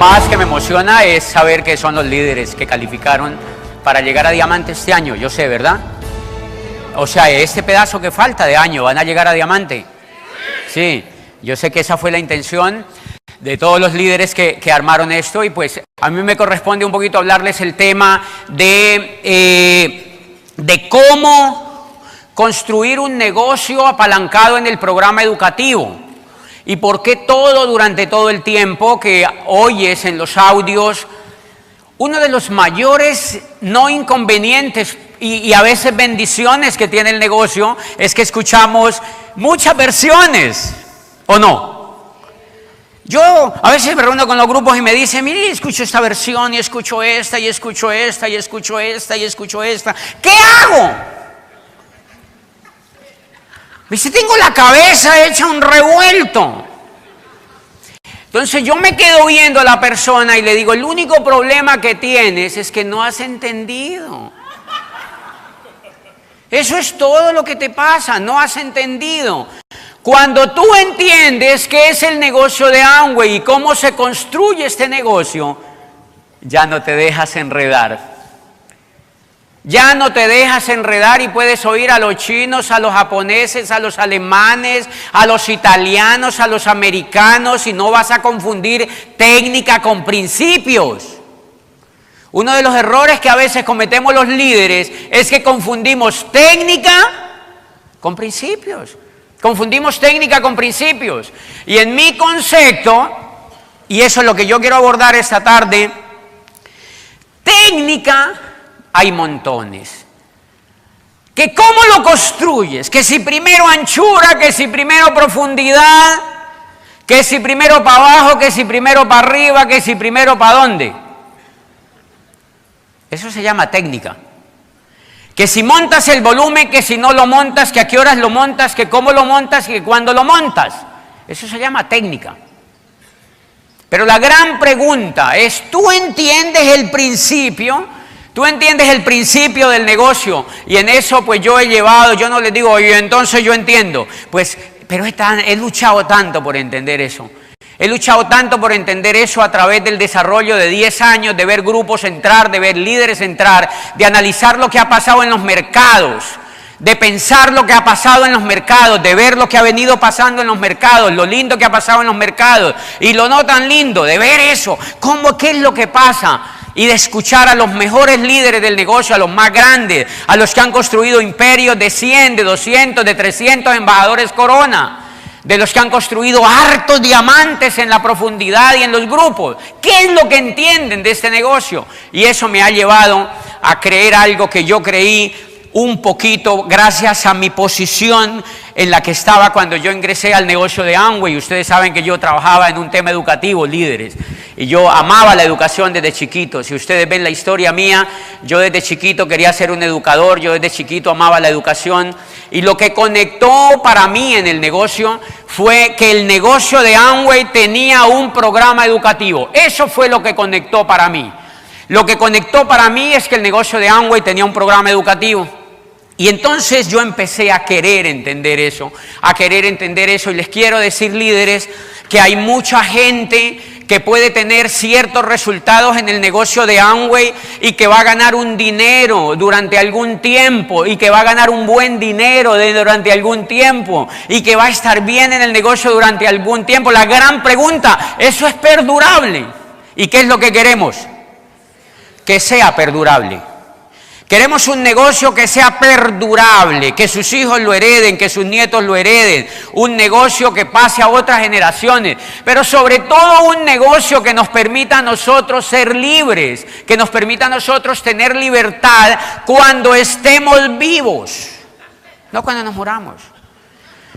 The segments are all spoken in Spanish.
más que me emociona es saber que son los líderes que calificaron para llegar a diamante este año. Yo sé, ¿verdad? O sea, este pedazo que falta de año, ¿van a llegar a diamante? Sí, yo sé que esa fue la intención de todos los líderes que armaron esto, y pues a mí me corresponde un poquito hablarles el tema de cómo construir un negocio apalancado en el programa educativo y por qué durante todo el tiempo que oyes en los audios, uno de los mayores no inconvenientes y a veces bendiciones que tiene el negocio es que escuchamos muchas versiones, ¿o no? Yo a veces me reúno con los grupos y me dicen, mire, escucho esta versión y escucho esta y escucho esta y escucho esta y escucho esta. ¿Qué hago? Dice, tengo la cabeza hecha un revuelto. Entonces yo me quedo viendo a la persona y le digo, el único problema que tienes es que no has entendido. Eso es todo lo que te pasa, no has entendido. Cuando tú entiendes qué es el negocio de Amway y cómo se construye este negocio, ya no te dejas enredar. Ya no te dejas enredar y puedes oír a los chinos, a los japoneses, a los alemanes, a los italianos, a los americanos, y no vas a confundir técnica con principios. Uno de los errores que a veces cometemos los líderes es que confundimos técnica con principios. Confundimos técnica con principios. Y en mi concepto, y eso es lo que yo quiero abordar esta tarde, técnica hay montones. Que cómo lo construyes, que si primero anchura, que si primero profundidad, que si primero para abajo, que si primero para arriba, que si primero para dónde. Eso se llama técnica. Que si montas el volumen, que si no lo montas, que a qué horas lo montas, que cómo lo montas, que cuándo lo montas. Eso se llama técnica. Pero la gran pregunta es, ¿tú entiendes el principio? ¿Tú entiendes el principio del negocio? Y en eso pues yo no les digo, oye, entonces yo entiendo. Pues, pero he luchado tanto por entender eso. He luchado tanto por entender eso a través del desarrollo de 10 años, de ver grupos entrar, de ver líderes entrar, de analizar lo que ha pasado en los mercados, de pensar lo que ha pasado en los mercados, de ver lo que ha venido pasando en los mercados, lo lindo que ha pasado en los mercados y lo no tan lindo, de ver eso, qué es lo que pasa, y de escuchar a los mejores líderes del negocio, a los más grandes, a los que han construido imperios de 100, de 200, de 300 embajadores Corona, de los que han construido hartos diamantes en la profundidad y en los grupos. ¿Qué es lo que entienden de este negocio? Y eso me ha llevado a creer algo que yo creí un poquito gracias a mi posición en la que estaba cuando yo ingresé al negocio de Amway. Ustedes saben que yo trabajaba en un tema educativo, líderes, y yo amaba la educación desde chiquito. Si ustedes ven la historia mía, yo desde chiquito quería ser un educador, yo desde chiquito amaba la educación, y lo que conectó para mí en el negocio fue que el negocio de Amway tenía un programa educativo. Eso fue lo que conectó para mí. Lo que conectó para mí es que el negocio de Amway tenía un programa educativo. Y entonces yo empecé a querer entender eso, y les quiero decir, líderes, que hay mucha gente que puede tener ciertos resultados en el negocio de Amway y que va a ganar un dinero durante algún tiempo, y que va a ganar un buen dinero durante algún tiempo, y que va a estar bien en el negocio durante algún tiempo. La gran pregunta, ¿eso es perdurable? ¿Y qué es lo que queremos? Que sea perdurable. Queremos un negocio que sea perdurable, que sus hijos lo hereden, que sus nietos lo hereden, un negocio que pase a otras generaciones, pero sobre todo un negocio que nos permita a nosotros ser libres, que nos permita a nosotros tener libertad cuando estemos vivos, no cuando nos muramos,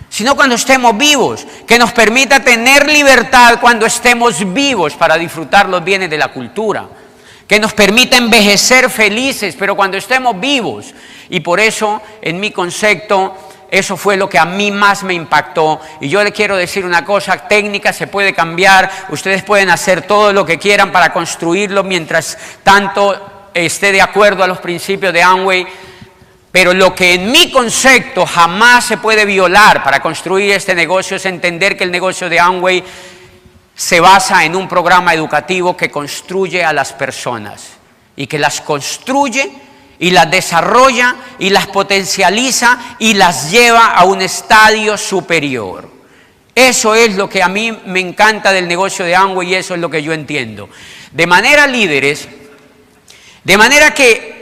sino cuando estemos vivos, que nos permita tener libertad cuando estemos vivos para disfrutar los bienes de la cultura, que nos permita envejecer felices, pero cuando estemos vivos. Y por eso, en mi concepto, eso fue lo que a mí más me impactó. Y yo le quiero decir una cosa, técnica se puede cambiar, ustedes pueden hacer todo lo que quieran para construirlo mientras tanto esté de acuerdo a los principios de Amway, pero lo que en mi concepto jamás se puede violar para construir este negocio es entender que el negocio de Amway se basa en un programa educativo que construye a las personas y que las construye y las desarrolla y las potencializa y las lleva a un estadio superior. Eso es lo que a mí me encanta del negocio de Amway y eso es lo que yo entiendo. De manera líderes, de manera que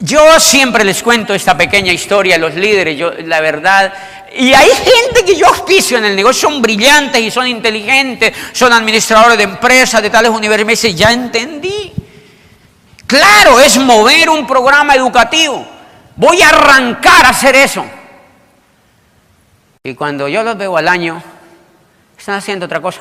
yo siempre les cuento esta pequeña historia a los líderes, yo la verdad, y hay gente que yo auspicio en el negocio, son brillantes y son inteligentes, son administradores de empresas de tales universidades, me dicen, ya entendí. Claro, es mover un programa educativo. Voy a arrancar a hacer eso. Y cuando yo los veo al año, están haciendo otra cosa.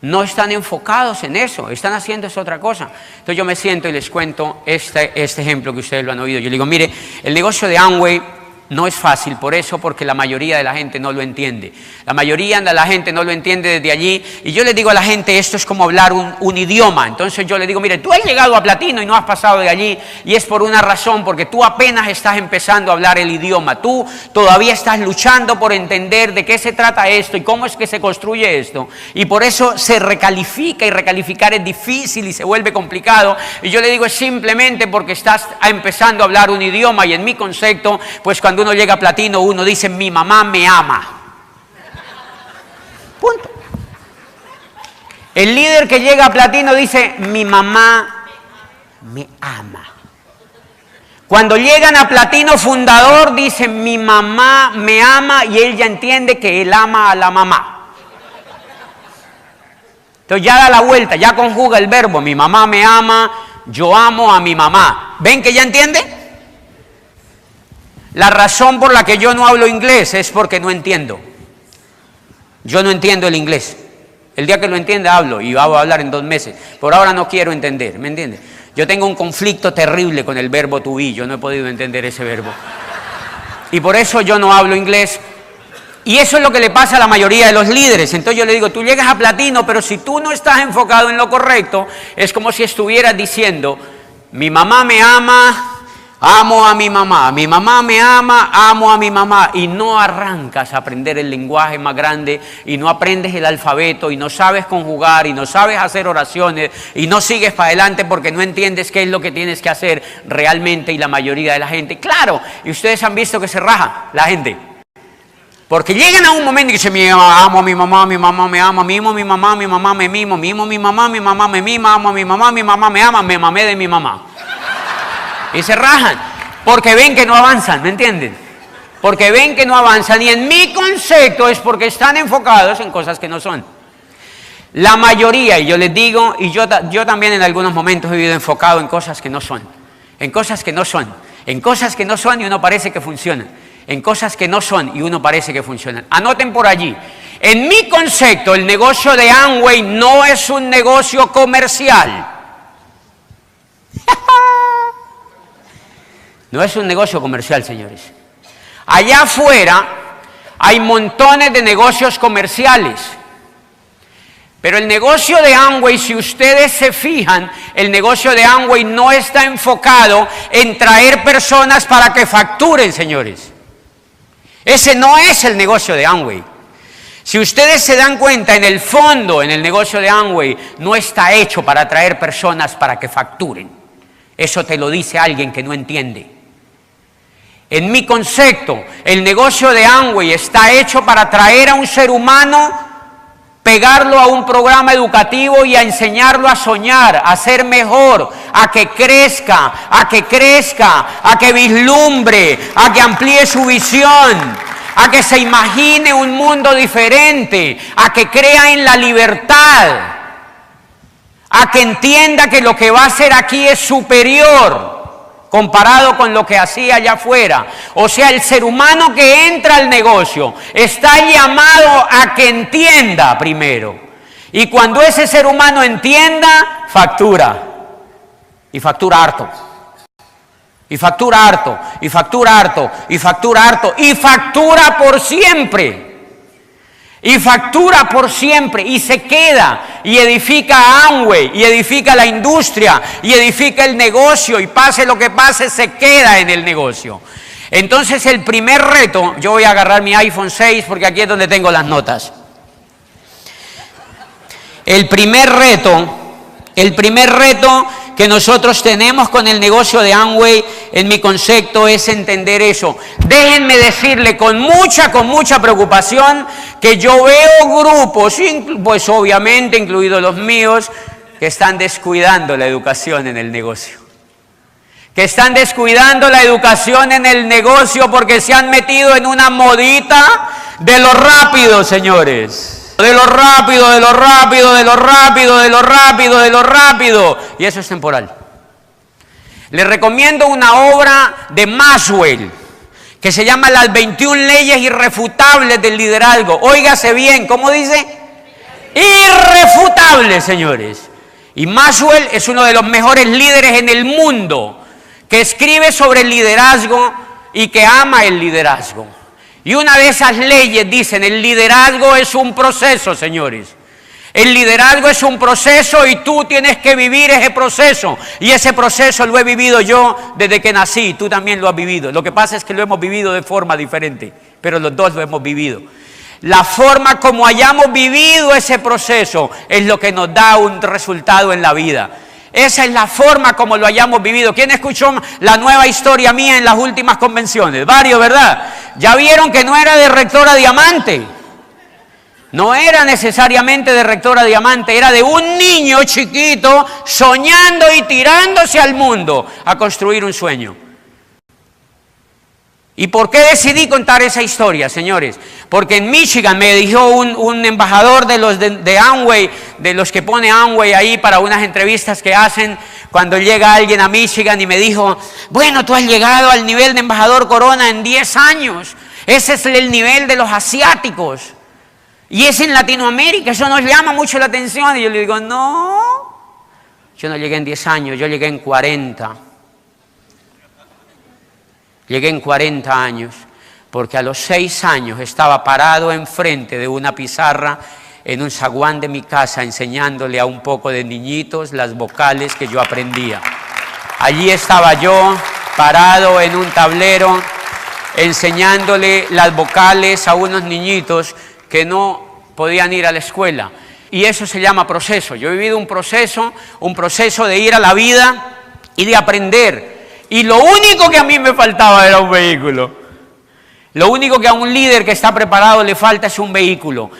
No están enfocados en eso, están haciendo esa otra cosa. Entonces yo me siento y les cuento este ejemplo que ustedes lo han oído. Yo les digo, mire, el negocio de Amway no es fácil por eso, porque la mayoría de la gente no lo entiende. La mayoría de la gente no lo entiende desde allí. Y yo les digo a la gente, esto es como hablar un idioma. Entonces yo les digo, mire, tú has llegado a platino y no has pasado de allí. Y es por una razón, porque tú apenas estás empezando a hablar el idioma. Tú todavía estás luchando por entender de qué se trata esto y cómo es que se construye esto. Y por eso se recalifica y recalificar es difícil y se vuelve complicado. Y yo le digo, es simplemente porque estás empezando a hablar un idioma. Y en mi concepto, pues cuando uno llega a platino, uno dice, mi mamá me ama. Punto. El líder que llega a platino dice, mi mamá me ama. Cuando llegan a platino fundador, dicen, mi mamá me ama, y él ya entiende que él ama a la mamá. Entonces ya da la vuelta, ya conjuga el verbo, mi mamá me ama, yo amo a mi mamá. ¿Ven que ya entiende? La razón por la que yo no hablo inglés es porque no entiendo. Yo no entiendo el inglés. El día que lo entienda hablo y voy a hablar en 2 meses. Por ahora no quiero entender, ¿me entiendes? Yo tengo un conflicto terrible con el verbo to be. Yo no he podido entender ese verbo. Y por eso yo no hablo inglés. Y eso es lo que le pasa a la mayoría de los líderes. Entonces yo le digo, tú llegas a platino, pero si tú no estás enfocado en lo correcto, es como si estuvieras diciendo, mi mamá me ama, amo a mi mamá me ama, amo a mi mamá, y no arrancas a aprender el lenguaje más grande, y no aprendes el alfabeto, y no sabes conjugar, y no sabes hacer oraciones, y no sigues para adelante porque no entiendes qué es lo que tienes que hacer realmente, y la mayoría de la gente, claro, y ustedes han visto que se raja la gente, porque llegan a un momento y dicen, amo a mi mamá me ama, mimo a mi mamá me mimo, mimo a mi mamá me mima, amo a mi mamá me ama, me mamé de mi mamá. Y se rajan, porque ven que no avanzan, ¿me entienden? Porque ven que no avanzan, y en mi concepto es porque están enfocados en cosas que no son. La mayoría, y yo les digo, y yo también en algunos momentos he vivido enfocado en cosas que no son, en cosas que no son, en cosas que no son y uno parece que funcionan, en cosas que no son y uno parece que funcionan. Anoten por allí, en mi concepto el negocio de Amway no es un negocio comercial. No es un negocio comercial, señores. Allá afuera hay montones de negocios comerciales. Pero el negocio de Amway, si ustedes se fijan, el negocio de Amway no está enfocado en traer personas para que facturen, señores. Ese no es el negocio de Amway. Si ustedes se dan cuenta, en el fondo, en el negocio de Amway, no está hecho para atraer personas para que facturen. Eso te lo dice alguien que no entiende. En mi concepto, el negocio de Amway está hecho para traer a un ser humano, pegarlo a un programa educativo y a enseñarlo a soñar, a ser mejor, a que crezca, a que vislumbre, a que amplíe su visión, a que se imagine un mundo diferente, a que crea en la libertad, a que entienda que lo que va a hacer aquí es superior comparado con lo que hacía allá afuera. O sea, el ser humano que entra al negocio está llamado a que entienda primero. Y cuando ese ser humano entienda, factura. Y factura harto. Y factura harto. Y factura harto. Y factura harto. Y factura por siempre. Y factura por siempre, y se queda, y edifica a Amway, y edifica la industria, y edifica el negocio, y pase lo que pase, se queda en el negocio. Entonces el primer reto, yo voy a agarrar mi iPhone 6 porque aquí es donde tengo las notas. El primer reto que nosotros tenemos con el negocio de Amway, en mi concepto, es entender eso. Déjenme decirle con mucha preocupación que yo veo grupos, pues obviamente incluidos los míos, que están descuidando la educación en el negocio. Que están descuidando la educación en el negocio porque se han metido en una modita de lo rápido, señores. De lo rápido, de lo rápido, de lo rápido, de lo rápido, de lo rápido. Y eso es temporal. Les recomiendo una obra de Maxwell que se llama Las 21 leyes irrefutables del liderazgo. Óigase bien, ¿cómo dice? Irrefutables, señores. Y Maxwell es uno de los mejores líderes en el mundo, que escribe sobre el liderazgo y que ama el liderazgo. Y una de esas leyes dicen, el liderazgo es un proceso, señores. El liderazgo es un proceso y tú tienes que vivir ese proceso. Y ese proceso lo he vivido yo desde que nací, tú también lo has vivido. Lo que pasa es que lo hemos vivido de forma diferente, pero los dos lo hemos vivido. La forma como hayamos vivido ese proceso es lo que nos da un resultado en la vida. Esa es la forma como lo hayamos vivido. ¿Quién escuchó la nueva historia mía en las últimas convenciones? Varios, ¿verdad? Ya vieron que no era de rectora diamante. No era necesariamente de rectora diamante. Era de un niño chiquito soñando y tirándose al mundo a construir un sueño. ¿Y por qué decidí contar esa historia, señores? Porque en Michigan me dijo un embajador de los de Amway, de los que pone Amway ahí para unas entrevistas que hacen cuando llega alguien a Michigan, y me dijo, bueno, tú has llegado al nivel de embajador Corona en 10 años. Ese es el nivel de los asiáticos. Y es en Latinoamérica, eso nos llama mucho la atención. Y yo le digo, no, yo no llegué en 10 años, yo llegué en 40. Llegué en 40 años, porque a los 6 años estaba parado enfrente de una pizarra en un zaguán de mi casa enseñándole a un poco de niñitos las vocales que yo aprendía. Allí estaba yo parado en un tablero enseñándole las vocales a unos niñitos que no podían ir a la escuela. Y eso se llama proceso. Yo he vivido un proceso de ir a la vida y de aprender. Y lo único que a mí me faltaba era un vehículo. Lo único que a un líder que está preparado le falta es un vehículo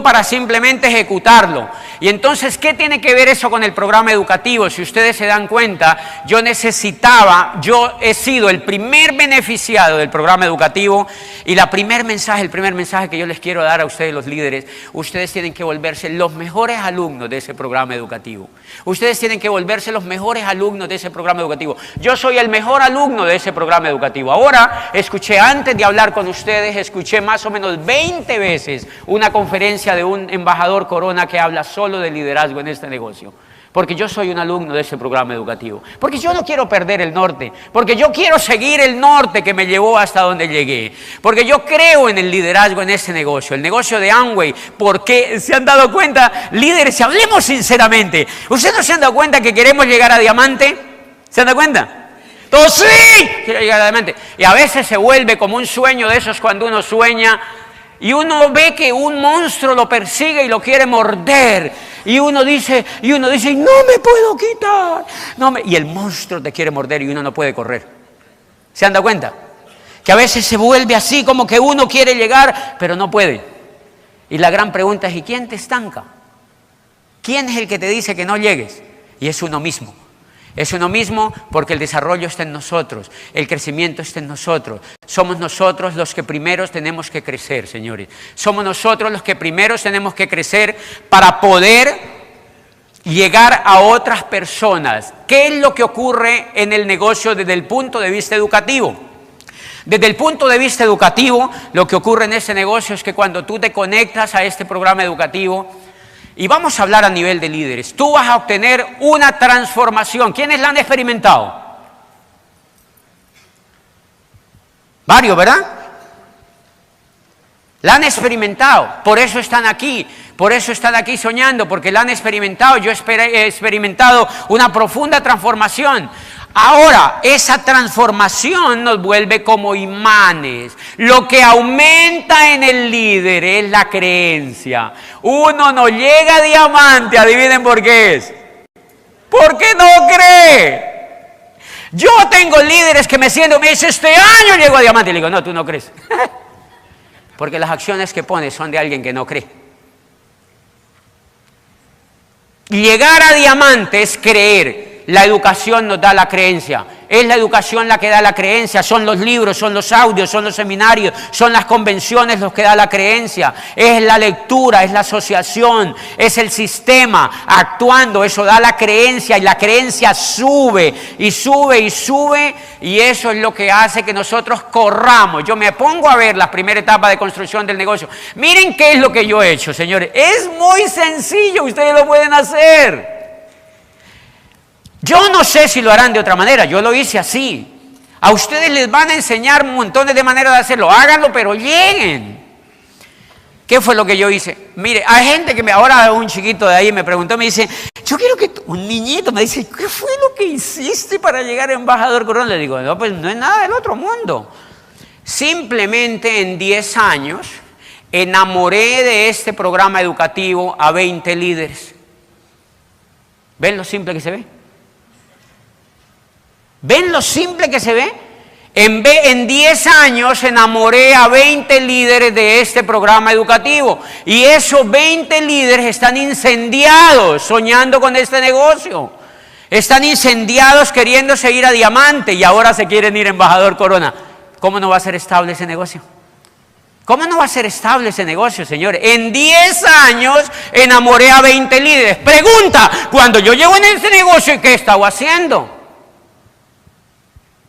para simplemente ejecutarlo. Y entonces, ¿qué tiene que ver eso con el programa educativo? Si ustedes se dan cuenta, yo he sido el primer beneficiado del programa educativo, y el primer mensaje que yo les quiero dar a ustedes, los líderes: ustedes tienen que volverse los mejores alumnos de ese programa educativo. Ustedes tienen que volverse los mejores alumnos de ese programa educativo. Yo soy el mejor alumno de ese programa educativo. Ahora, antes de hablar con ustedes, escuché más o menos 20 veces una conferencia de un embajador Corona que habla solo de liderazgo en este negocio. Porque yo soy un alumno de ese programa educativo. Porque yo no quiero perder el norte. Porque yo quiero seguir el norte que me llevó hasta donde llegué. Porque yo creo en el liderazgo en este negocio. El negocio de Amway. Porque se han dado cuenta, líderes, hablemos sinceramente. ¿Ustedes no se han dado cuenta que queremos llegar a diamante? ¿Se han dado cuenta? Todos sí, quiero llegar a diamante. Y a veces se vuelve como un sueño de esos cuando uno sueña y uno ve que un monstruo lo persigue y lo quiere morder. Y uno dice, no me puedo quitar. Y el monstruo te quiere morder y uno no puede correr. ¿Se han dado cuenta? Que a veces se vuelve así como que uno quiere llegar, pero no puede. Y la gran pregunta es, ¿y quién te estanca? ¿Quién es el que te dice que no llegues? Y es uno mismo. Es uno mismo, porque el desarrollo está en nosotros, el crecimiento está en nosotros. Somos nosotros los que primeros tenemos que crecer, señores. Somos nosotros los que primeros tenemos que crecer para poder llegar a otras personas. ¿Qué es lo que ocurre en el negocio desde el punto de vista educativo? Desde el punto de vista educativo, lo que ocurre en ese negocio es que cuando tú te conectas a este programa educativo, y vamos a hablar a nivel de líderes, tú vas a obtener una transformación. ¿Quiénes la han experimentado? Varios, ¿verdad? La han experimentado, por eso están aquí soñando, porque la han experimentado. Yo he experimentado una profunda transformación. Ahora, esa transformación nos vuelve como imanes. Lo que aumenta en el líder es la creencia. Uno no llega a diamante, adivinen por qué es. Porque no cree. Yo tengo líderes que me dicen, este año llego a diamante. Y le digo, no, tú no crees. Porque las acciones que pones son de alguien que no cree. Llegar a diamante es creer. La educación nos da la creencia. Es la educación la que da la creencia. Son los libros, son los audios, son los seminarios, son las convenciones los que da la creencia. Es la lectura, es la asociación, es el sistema actuando. Eso da la creencia y la creencia sube y sube y sube. Y eso es lo que hace que nosotros corramos. Yo me pongo a ver la primera etapa de construcción del negocio. Miren qué es lo que yo he hecho, señores. Es muy sencillo, ustedes lo pueden hacer. Yo no sé si lo harán de otra manera, yo lo hice así. A ustedes les van a enseñar montones de maneras de hacerlo, háganlo, pero lleguen. ¿Qué fue lo que yo hice? Mire, hay gente que ahora un chiquito de ahí me preguntó, me dice, yo quiero que un niñito me dice, ¿qué fue lo que hiciste para llegar a embajador Corona? Le digo, no, pues no es nada del otro mundo. Simplemente en 10 años enamoré de este programa educativo a 20 líderes. ¿Ven lo simple que se ve? ¿Ven lo simple que se ve? En 10 años enamoré a 20 líderes de este programa educativo. Y esos 20 líderes están incendiados soñando con este negocio. Están incendiados queriéndose ir a diamante y ahora se quieren ir a embajador Corona. ¿Cómo no va a ser estable ese negocio? ¿Cómo no va a ser estable ese negocio, señores? En 10 años enamoré a 20 líderes. Pregunta, cuando yo llego en ese negocio, ¿qué he estado haciendo?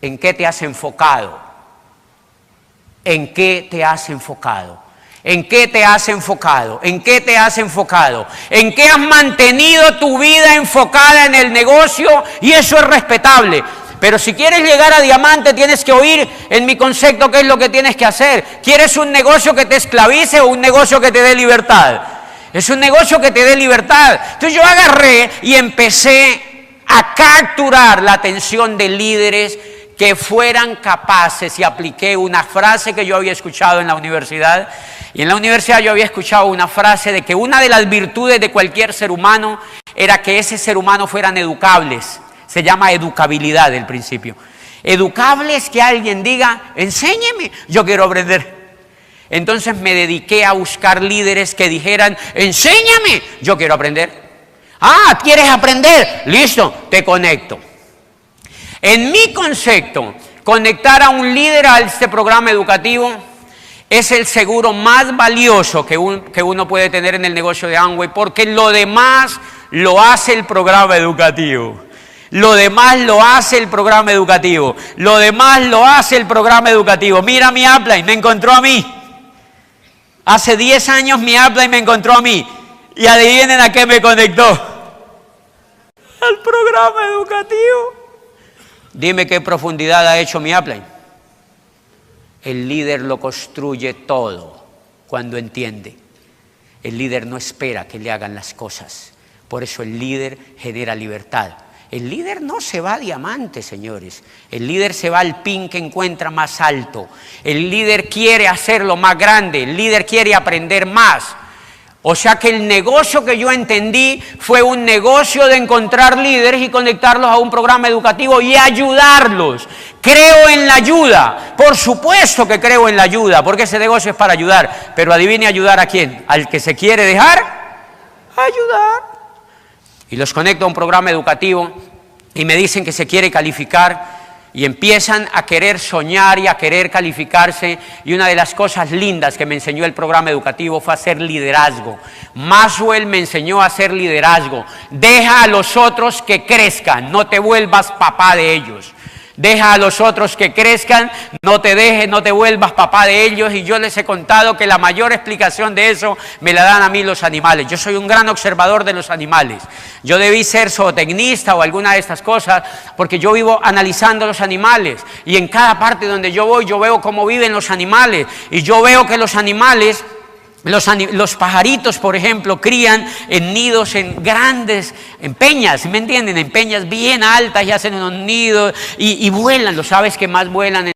¿En qué te has enfocado? ¿En qué te has enfocado? ¿En qué te has enfocado? ¿En qué te has enfocado? ¿En qué has mantenido tu vida enfocada en el negocio? Y eso es respetable. Pero si quieres llegar a diamante, tienes que oír en mi concepto qué es lo que tienes que hacer. ¿Quieres un negocio que te esclavice o un negocio que te dé libertad? Es un negocio que te dé libertad. Entonces yo agarré y empecé a capturar la atención de líderes que fueran capaces, y apliqué una frase que yo había escuchado en la universidad. Y en la universidad yo había escuchado una frase de que una de las virtudes de cualquier ser humano era que ese ser humano fueran educables. Se llama educabilidad el principio. Educable es que alguien diga, enséñeme, yo quiero aprender. Entonces me dediqué a buscar líderes que dijeran, enséñame, yo quiero aprender. Ah, ¿quieres aprender? Listo, te conecto. En mi concepto, conectar a un líder a este programa educativo es el seguro más valioso que uno puede tener en el negocio de Amway, porque lo demás lo hace el programa educativo. Lo demás lo hace el programa educativo. Lo demás lo hace el programa educativo. Mira mi upline, me encontró a mí. Hace 10 años mi upline me encontró a mí. Y adivinen a qué me conectó. Al programa educativo. Dime qué profundidad ha hecho mi upline. El líder lo construye todo cuando entiende. El líder no espera que le hagan las cosas. Por eso el líder genera libertad. El líder no se va a diamante, señores. El líder se va al pin que encuentra más alto. El líder quiere hacerlo más grande. El líder quiere aprender más. O sea que el negocio que yo entendí fue un negocio de encontrar líderes y conectarlos a un programa educativo y ayudarlos. Creo en la ayuda. Por supuesto que creo en la ayuda, porque ese negocio es para ayudar. Pero adivine ayudar a quién. Al que se quiere dejar ayudar. Y los conecto a un programa educativo y me dicen que se quiere calificar y empiezan a querer soñar y a querer calificarse. Y una de las cosas lindas que me enseñó el programa educativo fue hacer liderazgo. Maxwell me enseñó a hacer liderazgo. Deja a los otros que crezcan, no te vuelvas papá de ellos. Deja a los otros que crezcan, no te vuelvas papá de ellos. Y yo les he contado que la mayor explicación de eso me la dan a mí los animales. Yo soy un gran observador de los animales. Yo debí ser zootecnista o alguna de estas cosas porque yo vivo analizando los animales. Y en cada parte donde yo voy, yo veo cómo viven los animales. Y yo veo que los animales Los pajaritos, por ejemplo, crían en nidos en grandes, en peñas, ¿me entienden? En peñas bien altas y hacen unos nidos y vuelan. Los aves que más vuelan